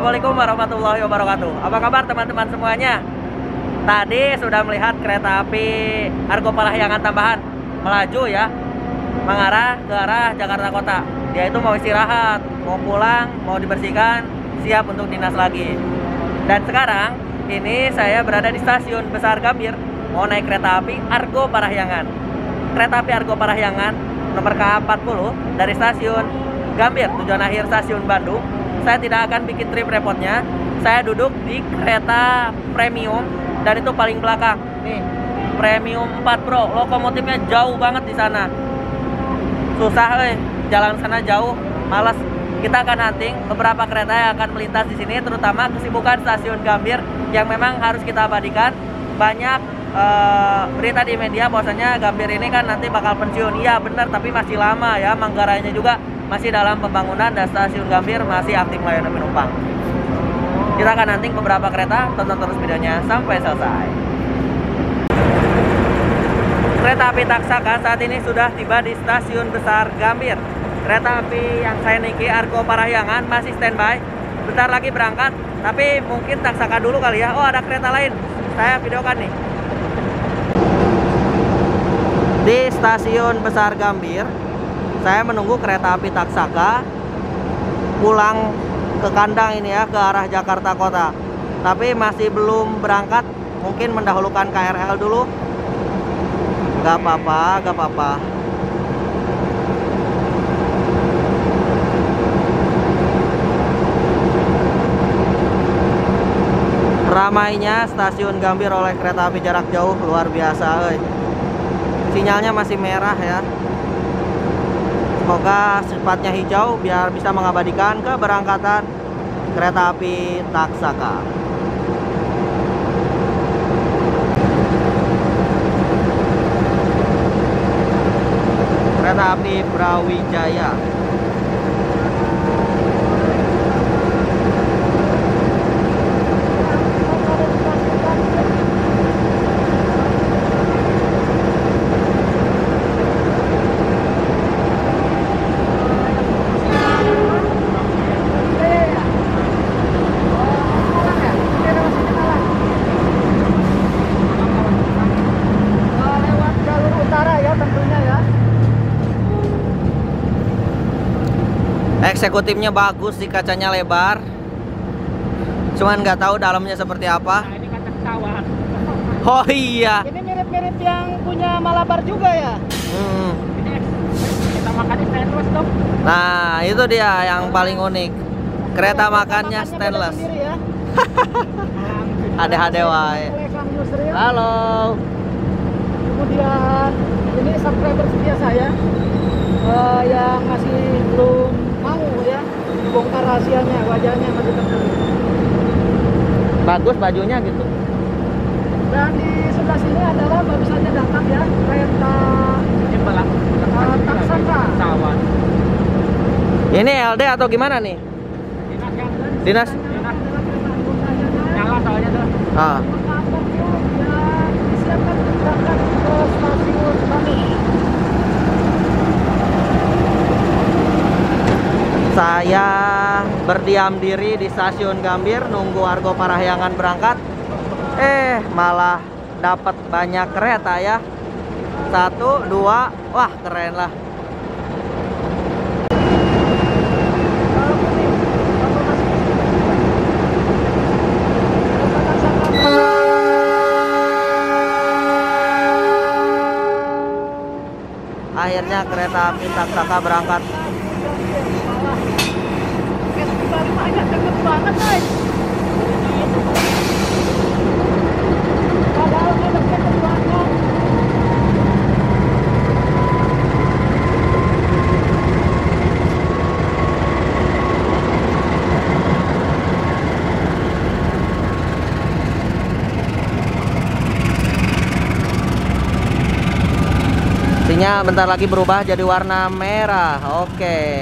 Assalamualaikum warahmatullahi wabarakatuh. Apa kabar teman-teman semuanya? Tadi sudah melihat kereta api Argo Parahyangan tambahan melaju ya, mengarah ke arah Jakarta Kota. Dia itu mau istirahat, mau pulang, mau dibersihkan, siap untuk dinas lagi. Dan sekarang ini saya berada di stasiun Besar Gambir, mau naik kereta api Argo Parahyangan. Kereta api Argo Parahyangan nomor K40 dari stasiun Gambir, tujuan akhir stasiun Bandung. Saya tidak akan bikin trip repotnya. Saya duduk di kereta premium dan itu paling belakang. Nih, Premium 4 Pro. Lokomotifnya jauh banget di sana. Susah, jalan sana jauh, malas. Kita akan hunting beberapa kereta yang akan melintas di sini, terutama kesibukan stasiun Gambir yang memang harus kita abadikan. Banyak berita di media bahwasanya Gambir ini kan nanti bakal pensiun. Iya benar, tapi masih lama ya. Manggarainya juga masih dalam pembangunan dan stasiun Gambir masih aktif melayani penumpang. Kita akan hunting beberapa kereta, tonton terus videonya sampai selesai. Kereta api Taksaka saat ini sudah tiba di stasiun Besar Gambir. Kereta api yang saya naiki Argo Parahyangan masih standby, bentar lagi berangkat. Tapi mungkin Taksaka dulu kali ya. Oh, ada kereta lain, saya videokan nih. Di stasiun Besar Gambir, saya menunggu kereta api Taksaka pulang ke kandang ini ya, ke arah Jakarta Kota. Tapi masih belum berangkat, mungkin mendahulukan KRL dulu. Gak apa-apa, gak apa-apa. Ramainya stasiun Gambir oleh kereta api jarak jauh luar biasa, Sinyalnya masih merah ya. Semoga secepatnya hijau biar bisa mengabadikan keberangkatan kereta api Taksaka. Kereta api Brawijaya. Eksekutifnya bagus sih, kacanya lebar. Cuman nggak tahu dalamnya seperti apa. Nah, ini kaca pesawat. Oh iya. Ini mirip-mirip yang punya Malabar juga ya. Ini kita makan di stainless dong. Nah, itu dia yang paling unik. Kereta makannya stainless. Ya. Ada wae. Halo. Kemudian ini subscriber setia saya yang masih belum mau ya bongkar rahasianya, wajahnya masih tertutup. Bagus bajunya gitu. Dan di sebelah sini adalah baru saja datang ya kereta Taksaka. Ini LD atau gimana nih? Dinas. Nyala soalnya tuh. Ah. Disiapkan untuk berangkat ke stasiun Bandung. Saya berdiam diri di stasiun Gambir nunggu Argo Parahyangan berangkat. Malah dapat banyak kereta ya. 1, 2, wah keren lah. Akhirnya kereta api Taksaka berangkat. Deket banget, guys. Padahal ada kereta belakang. Sinyal bentar lagi berubah jadi warna merah. Oke.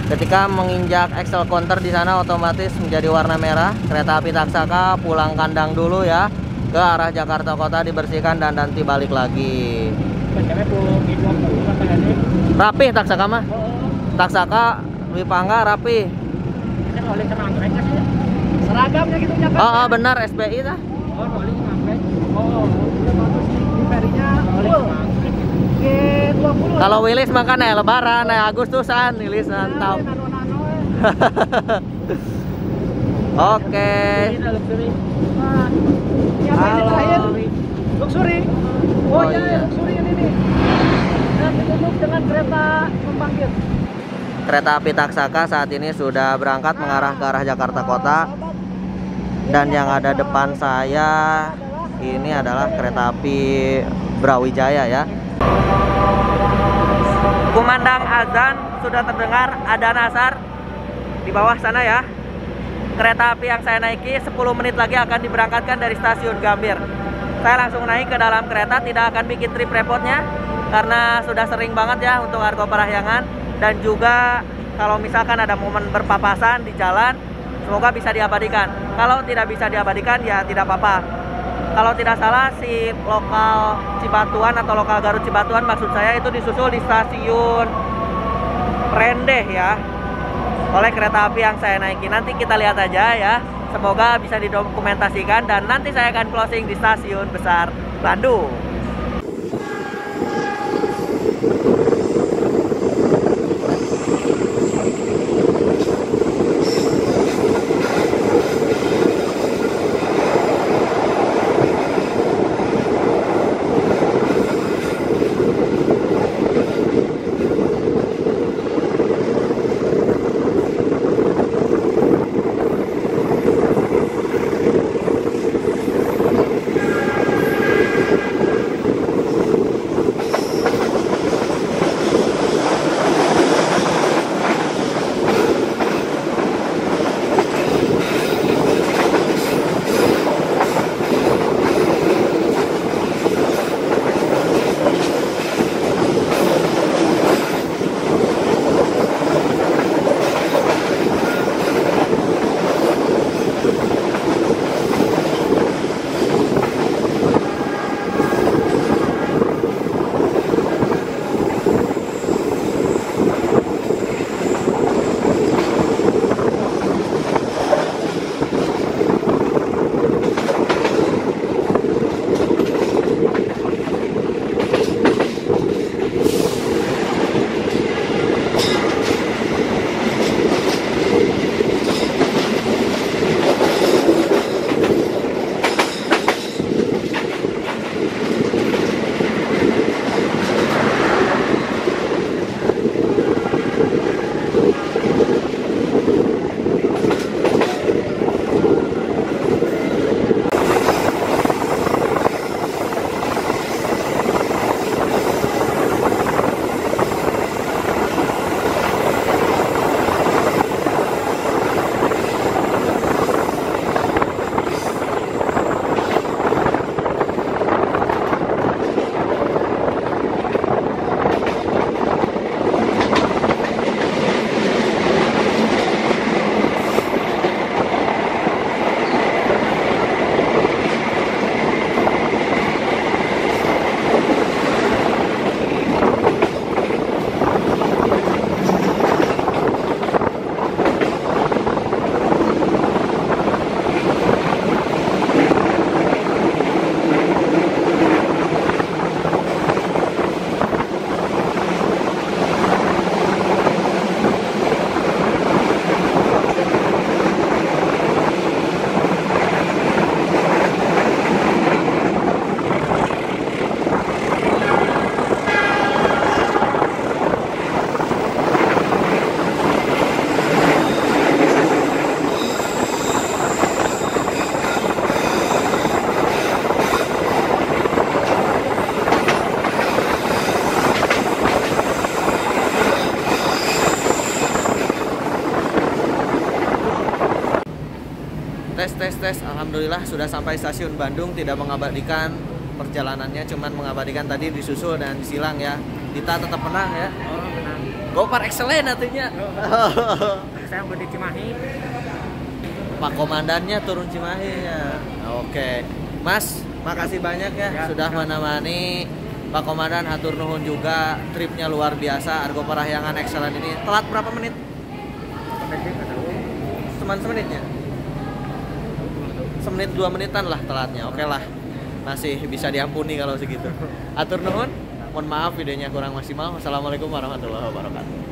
Ketika menginjak axle counter di sana otomatis menjadi warna merah. Kereta api Taksaka pulang kandang dulu ya, ke arah Jakarta Kota, dibersihkan dan nanti balik lagi. Rapi Taksaka mah. Taksaka Dwi Pangga rapi. oleh kena anggreknya sih. Seragamnya gitu nya kan. Oh, benar SBI tah. Oh, oleh kena anggrek. Oh, udah bagus di ferinya full. G20. Kalau Wilis makan lebaran, Agustusan, Wilis mantap. Nano-nano. Oke. Ini apa ini terakhir? Luxury. Oh iya, iya. Luxury ini nih. Dan ditutup dengan kereta pembangkit. Kereta api Taksaka saat ini sudah berangkat mengarah ke arah Jakarta Kota. Dan yang ada depan saya ini adalah kereta api Brawijaya ya. Kumandang azan sudah terdengar adzan asar di bawah sana ya. Kereta api yang saya naiki 10 menit lagi akan diberangkatkan dari stasiun Gambir. Saya langsung naik ke dalam kereta, tidak akan bikin trip repotnya karena sudah sering banget ya untuk Argo Parahyangan. Dan juga kalau misalkan ada momen berpapasan di jalan, semoga bisa diabadikan. Kalau tidak bisa diabadikan ya tidak apa-apa. Kalau tidak salah si lokal Cibatuan atau lokal Garut Cibatuan maksud saya itu disusul di stasiun Rendeh ya oleh kereta api yang saya naiki. Nanti kita lihat aja ya. Semoga bisa didokumentasikan dan nanti saya akan closing di stasiun besar Bandung. Tes. Alhamdulillah sudah sampai stasiun Bandung. Tidak mengabadikan perjalanannya, cuman mengabadikan tadi disusul dan disilang ya. Dita tetap menang ya. Oh, menang. Gopar excellent artinya. Saya mau di Cimahi. Pak komandannya turun Cimahi ya. Oke. Mas, makasih banyak ya, sudah menemani Pak Komandan. Hatur nuhun juga, tripnya luar biasa. Argo Parahyangan excellent ini. Telat berapa menit? cuman semenitnya. Semenit 2 menitan lah telatnya. Oke lah. Masih bisa diampuni kalau segitu. Atur nuhun. Mohon maaf videonya kurang maksimal. Wassalamualaikum warahmatullahi wabarakatuh.